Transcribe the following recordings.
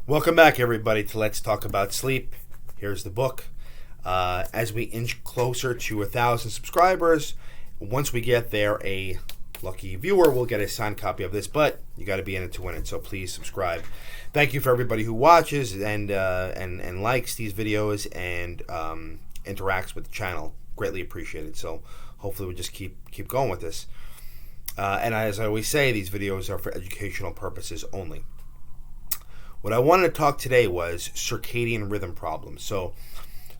Welcome back, everybody, to Let's Talk About Sleep. Here's the book. As we inch closer to 1,000 subscribers, once we get there, a lucky viewer will get a signed copy of this, but you got to be in it to win it, so please subscribe. Thank you for everybody who watches and likes these videos and interacts with the channel. Greatly appreciated. So hopefully we'll just keep going with this. And as I always say, these videos are for educational purposes only. What I wanted to talk today was circadian rhythm problems. So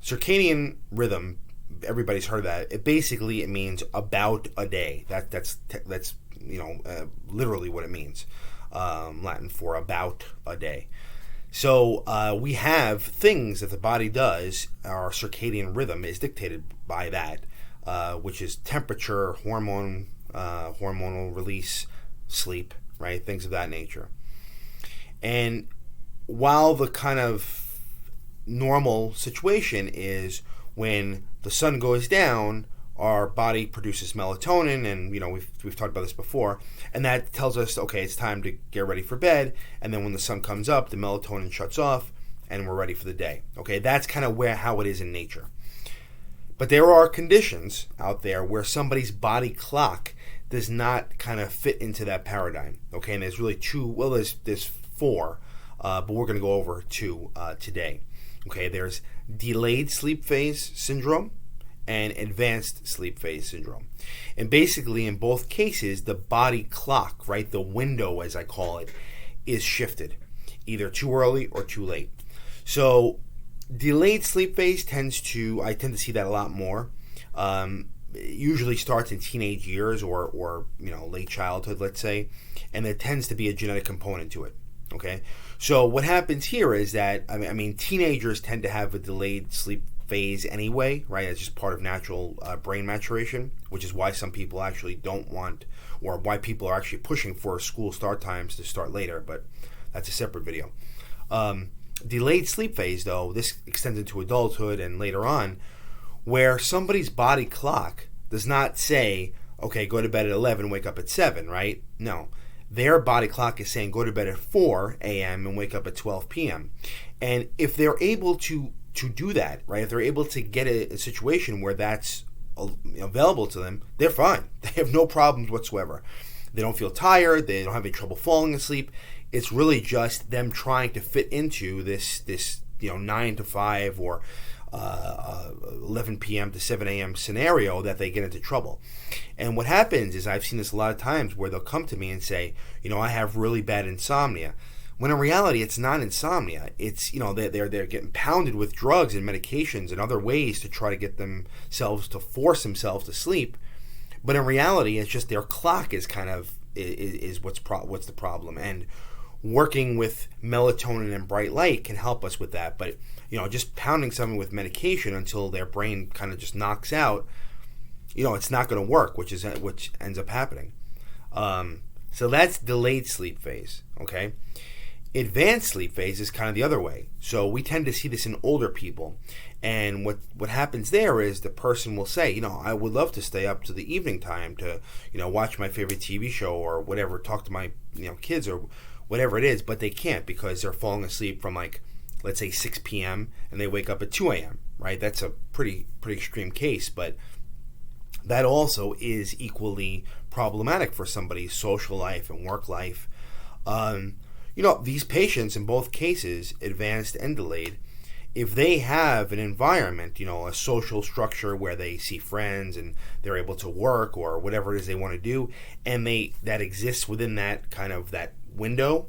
circadian rhythm, everybody's heard of that. It means about a day. That's literally what it means. Latin for about a day. So we have things that the body does. Our circadian rhythm is dictated by that, which is temperature, hormonal release, sleep, right? Things of that nature. And while the kind of normal situation is when the sun goes down, our body produces melatonin, and we've talked about this before, and that tells us, okay, it's time to get ready for bed. And then when the sun comes up, the melatonin shuts off, and we're ready for the day. Okay, that's kind of how it is in nature. But there are conditions out there where somebody's body clock does not kind of fit into that paradigm. Okay, and there's really there's four. But we're going to go over two today. Okay, there's delayed sleep phase syndrome and advanced sleep phase syndrome. And basically, in both cases, the body clock, right, the window, as I call it, is shifted, either too early or too late. So delayed sleep phase I tend to see that a lot more. It usually starts in teenage years or late childhood, let's say, and there tends to be a genetic component to it. Okay, so what happens here is that teenagers tend to have a delayed sleep phase anyway, right? It's just part of natural brain maturation, which is why some people actually don't want, or why people are actually pushing for school start times to start later. But that's a separate video. Delayed sleep phase, though, this extends into adulthood and later on, where somebody's body clock does not say, okay, go to bed at 11, wake up at 7, right? No. Their body clock is saying go to bed at 4 a.m. and wake up at 12 p.m. And if they're able to do that, right, if they're able to get a situation where that's available to them, they're fine. They have no problems whatsoever. They don't feel tired. They don't have any trouble falling asleep. It's really just them trying to fit into this 9 to 5 or 11 p.m. to 7 a.m. scenario that they get into trouble. And what happens is, I've seen this a lot of times where they'll come to me and say, I have really bad insomnia. When in reality, it's not insomnia. It's, they're getting pounded with drugs and medications and other ways to try to get themselves to force themselves to sleep. But in reality, it's just their clock is kind of is what's the problem. And working with melatonin and bright light can help us with that. But just pounding someone with medication until their brain kind of just knocks out, it's not going to work, which ends up happening. So that's delayed sleep phase. Okay, advanced sleep phase is kind of the other way. So we tend to see this in older people, and what happens there is the person will say, I would love to stay up to the evening time to watch my favorite TV show or whatever, talk to my kids or whatever it is, but they can't because they're falling asleep from, like, let's say 6 p.m. and they wake up at 2 a.m., right? That's a pretty extreme case, but that also is equally problematic for somebody's social life and work life. These patients, in both cases, advanced and delayed, if they have an environment, a social structure where they see friends and they're able to work or whatever it is they want to do, and that exists within that kind of that window,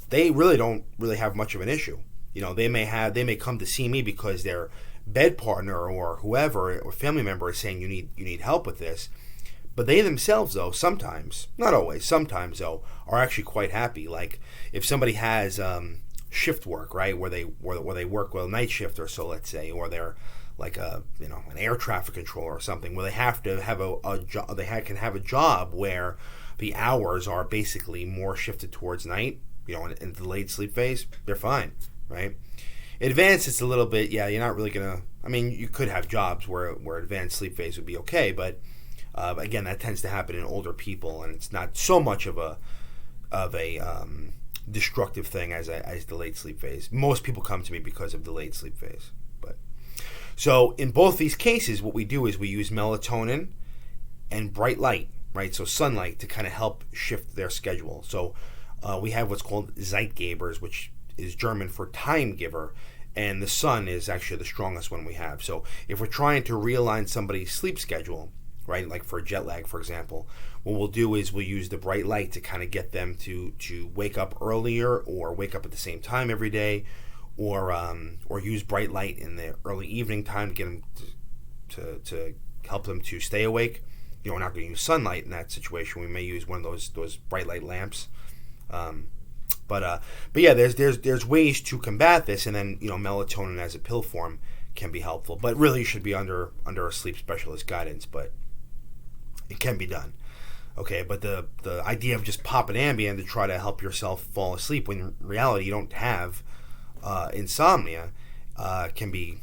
they really don't have much of an issue. They may come to see me because their bed partner or whoever or family member is saying you need help with this. But they themselves, though, sometimes, not always, sometimes though, are actually quite happy. Like if somebody has shift work, right, where they work a night shift or so, let's say, or they're like an air traffic controller or something, where they have to have a job, can have a job where the hours are basically more shifted towards night, in the delayed sleep phase, they're fine, right? Advanced, it's a little bit, you're not really going to, you could have jobs where advanced sleep phase would be okay, but again, that tends to happen in older people, and it's not so much of a destructive thing as delayed sleep phase. Most people come to me because of delayed sleep phase. But so in both these cases, what we do is we use melatonin and bright light, right? So sunlight to kind of help shift their schedule. So we have what's called Zeitgebers, which is German for time giver, and the sun is actually the strongest one we have. So if we're trying to realign somebody's sleep schedule, right, like for jet lag, for example, what we'll do is we'll use the bright light to kind of get them to wake up earlier or wake up at the same time every day, or use bright light in the early evening time to get them to help them to stay awake. You know, we're not going to use sunlight in that situation. We may use one of those bright light lamps. But yeah, there's ways to combat this, and then, you know, melatonin as a pill form can be helpful. But really, you should be under a sleep specialist guidance. But it can be done. Okay, but the idea of just popping Ambien to try to help yourself fall asleep when in reality you don't have insomnia can be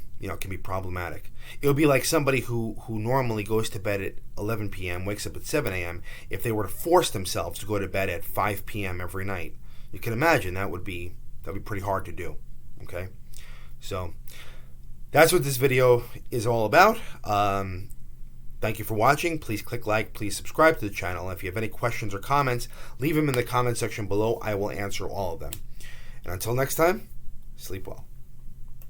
problematic. It would be like somebody who normally goes to bed at 11 p.m., wakes up at 7 a.m., if they were to force themselves to go to bed at 5 p.m. every night. You can imagine that'd be pretty hard to do. Okay, so that's what this video is all about. Thank you for watching. Please click like. Please subscribe to the channel. If you have any questions or comments, leave them in the comment section below. I will answer all of them. And until next time, sleep well.